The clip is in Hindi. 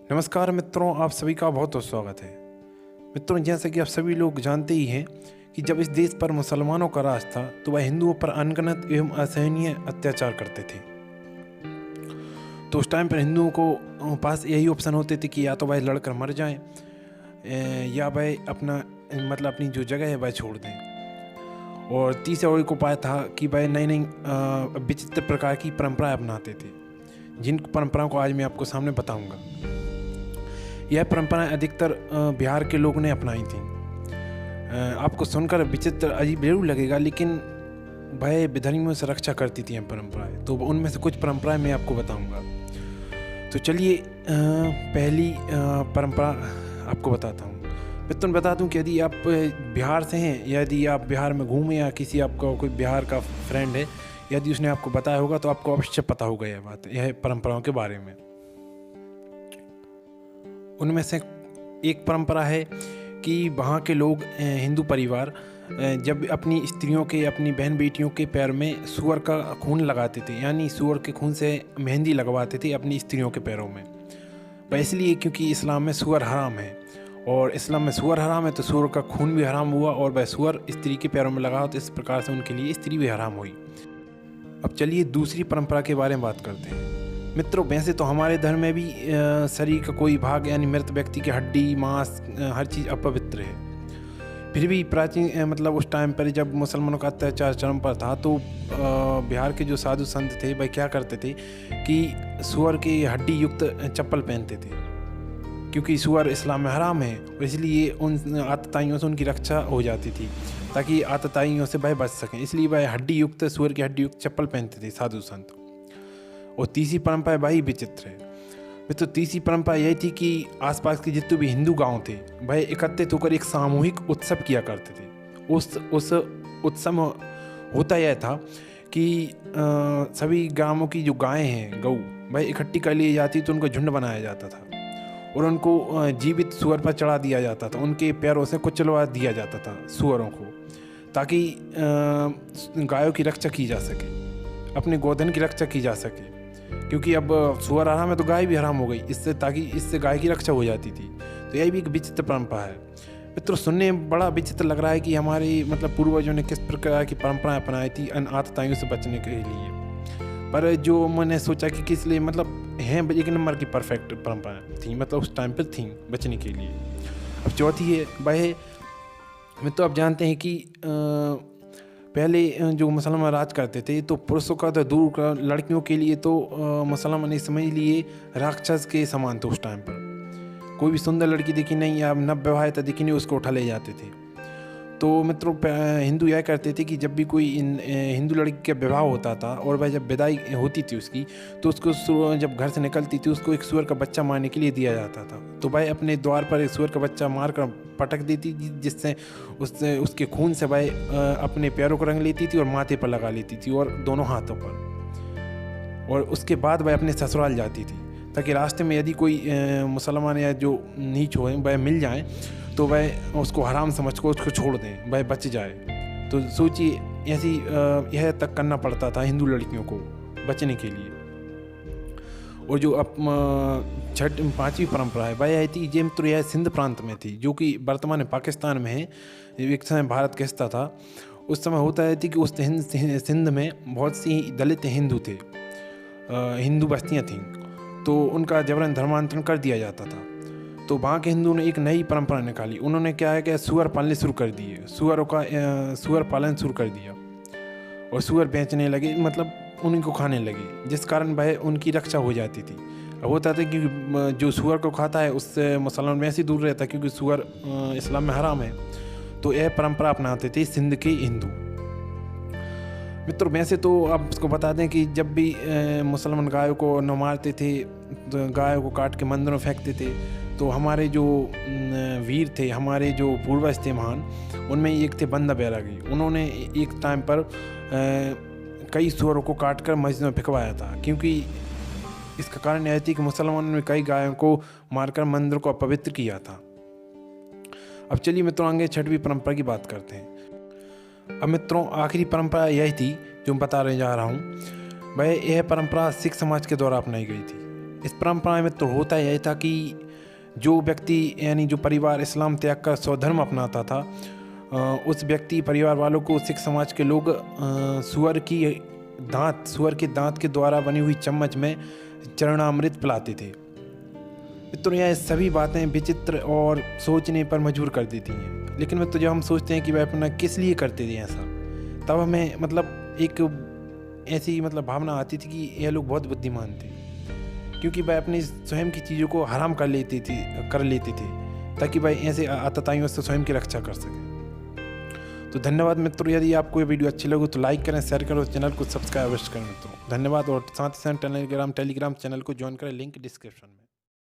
नमस्कार मित्रों, आप सभी का बहुत बहुत स्वागत है। मित्रों, जैसा कि आप सभी लोग जानते ही हैं कि जब इस देश पर मुसलमानों का राज था तो वह हिंदुओं पर अनगिनत एवं असहनीय अत्याचार करते थे। तो उस टाइम पर हिंदुओं को पास यही ऑप्शन होते थे कि या तो वह लड़कर मर जाएं या वह अपनी जो जगह है वह छोड़ दें। और तीसरा और एक उपाय था कि वह नई नई विचित्र प्रकार की परंपराएं अपनाते थे, जिन परंपराओं को आज मैं आपको सामने बताऊंगा। यह परंपराएं अधिकतर बिहार के लोग ने अपनाई थी। आपको सुनकर विचित्र अजीब जरूर लगेगा, लेकिन वह विधर्मियों से रक्षा करती थी यह परंपराएं। तो उनमें से कुछ परंपराएं मैं आपको बताऊंगा। तो चलिए पहली परंपरा आपको बताता हूँ। मित्रों, बता दूं कि यदि आप बिहार से हैं या यदि आप बिहार में घूमें या किसी आपका कोई बिहार का फ्रेंड है, यदि उसने आपको बताया होगा तो आपको अवश्य पता होगा यह परंपराओं के बारे में। उनमें से एक परंपरा है कि वहाँ के लोग हिंदू परिवार जब अपनी स्त्रियों के, अपनी बहन बेटियों के पैर में सूअर का खून लगाते थे, यानी सूअर के खून से मेहंदी लगवाते थे अपनी स्त्रियों के पैरों में। वह इसलिए क्योंकि इस्लाम में सूअर हराम है, और इस्लाम में सूअर हराम है तो सूअर का खून भी हराम हुआ, और वह सूअर स्त्री के पैरों में लगा तो इस प्रकार से उनके लिए स्त्री भी हराम हुई। अब चलिए दूसरी परंपरा के बारे में बात करते हैं। मित्रों, वैसे तो हमारे धर्म में भी शरीर का कोई भाग यानी मृत व्यक्ति की हड्डी, मांस, हर चीज़ अपवित्र है। फिर भी प्राचीन उस टाइम पर जब मुसलमानों का अत्याचार चरम पर था तो बिहार के जो साधु संत थे वह क्या करते थे कि सूअर की हड्डी युक्त चप्पल पहनते थे, क्योंकि सूअर इस्लाम में हराम है, और इसलिए उन आतताइयों से उनकी रक्षा हो जाती थी, ताकि आतताइयों से वह बच सकें। इसलिए वह हड्डी युक्त, सूअर की हड्डी युक्त चप्पल पहनते थे साधु संत। और तीसरी परंपरा वही विचित्र है। तो तीसरी परंपरा यही थी कि आसपास के जितने भी हिंदू गांव थे वह एकत्रित होकर एक सामूहिक उत्सव किया करते थे। उस उत्सव में होता यह था कि सभी गांवों की जो गायें हैं, गऊ, वह इकट्ठी कर ली जाती तो उनको झुंड बनाया जाता था, और उनको जीवित सूअर पर चढ़ा दिया जाता था, उनके पैरों से कुचलवा दिया जाता था सूअरों को, ताकि गायों की रक्षा की जा सके, अपने गोधन की रक्षा की जा सके। क्योंकि अब सूअर हराम है तो गाय भी हराम हो गई, इससे गाय की रक्षा हो जाती थी। तो यही भी एक विचित्र परंपरा है। मित्रों, सुनने में बड़ा विचित्र लग रहा है कि हमारे पूर्वजों ने किस प्रकार की परंपराएं अपनाई थी इन आतताइयों से बचने के लिए। पर जो मैंने सोचा कि किस लिए हैं एक नंबर की परफेक्ट परंपराएं थी, उस टाइम पर थी बचने के लिए। अब चौथी है वह, मित्रों आप जानते हैं कि पहले जो मुसलमान राज करते थे तो पुरुषों का तो दूर का, लड़कियों के लिए तो मुसलमान ने समझ लिए राक्षस के समान थे। उस टाइम पर कोई भी सुंदर लड़की दिखी नहीं या नवविवाहिता दिखी नहीं, उसको उठा ले जाते थे। तो मित्रों, हिंदू यह करते थे कि जब भी कोई हिंदू लड़की का विवाह होता था और वह जब विदाई होती थी उसकी, तो उसको जब घर से निकलती थी उसको एक सूअर का बच्चा मारने के लिए दिया जाता था। तो वह अपने द्वार पर एक सूअर का बच्चा मार कर पटक देती, जिससे उसके खून से वह अपने पैरों को रंग लेती थी और माथे पर लगा लेती थी और दोनों हाथों पर। और उसके बाद वह अपने ससुराल जाती थी, ताकि रास्ते में यदि कोई मुसलमान या जो नीच हो वह मिल जाए तो वह उसको हराम समझ को उसको छोड़ दें, वह बच जाए। तो सोचिए, ऐसी यह तक करना पड़ता था हिंदू लड़कियों को बचने के लिए। और जो पांचवी परंपरा है वह यह थी, ये मित्र यह सिंध प्रांत में थी, जो कि वर्तमान में पाकिस्तान में है। एक समय भारत का हिस्सा था। उस समय होता है कि उस सिंध में बहुत सी दलित हिंदू थे, हिंदू बस्तियाँ थीं, तो उनका जबरन धर्मांतरण कर दिया जाता था। तो वहाँ के हिंदू ने एक नई परंपरा निकाली। उन्होंने क्या है कि सूअर पालने शुरू कर दिए, सूअर पालन शुरू कर दिया, और सूअर बेचने लगे, उन्हीं को खाने लगे, जिस कारण वह उनकी रक्षा हो जाती थी। अब होता था कि जो सूअर को खाता है उससे मुसलमान वैसे ही दूर रहता, क्योंकि सूअर इस्लाम में हराम है। तो यह परंपरा अपनाते थे सिंध के हिंदू। मित्रों, वैसे तो आप उसको बता दें कि जब भी मुसलमान गायों को न मारते थे तो गायों को काट के मंदिरों में फेंकते थे, तो हमारे जो वीर थे, हमारे जो पूर्वज थे महान, उनमें एक थे बंदा बैरागी। उन्होंने एक टाइम पर कई सूअरों को काट कर मस्जिद में फेंकवाया था, क्योंकि इसका कारण यह थी कि मुसलमानों ने कई गायों को मारकर मंदिर को अपवित्र किया था। अब चलिए मित्रों, आगे छठवीं परंपरा की बात करते हैं। अब मित्रों, आखिरी परंपरा यही थी जो मैं बता रहे जा रहा हूँ। वह यह परंपरा सिख समाज के द्वारा अपनाई गई थी। इस परंपरा में तो होता यह था कि जो व्यक्ति यानी जो परिवार इस्लाम त्याग कर स्वधर्म अपनाता था, उस व्यक्ति परिवार वालों को सिख समाज के लोग सुअर के दांत के द्वारा बनी हुई चम्मच में चरणामृत पिलाते थे। मित्रों, यह सभी बातें विचित्र और सोचने पर मजबूर कर देती हैं। लेकिन मित्रों, जब हम सोचते हैं कि वह अपना किस लिए करते थे ऐसा, तब हमें एक ऐसी भावना आती थी कि यह लोग बहुत बुद्धिमान थे, क्योंकि वह अपनी स्वयं की चीज़ों को हराम कर लेते थे ताकि वह ऐसे आतताइयों से स्वयं की रक्षा कर सकें। तो धन्यवाद मित्रों। यदि आपको ये वीडियो अच्छी लगे तो लाइक करें, शेयर करें, चैनल को सब्सक्राइब अवश्य करें मित्रों। धन्यवाद। और साथ ही साथ टेलीग्राम चैनल को ज्वाइन करें, लिंक डिस्क्रिप्शन में।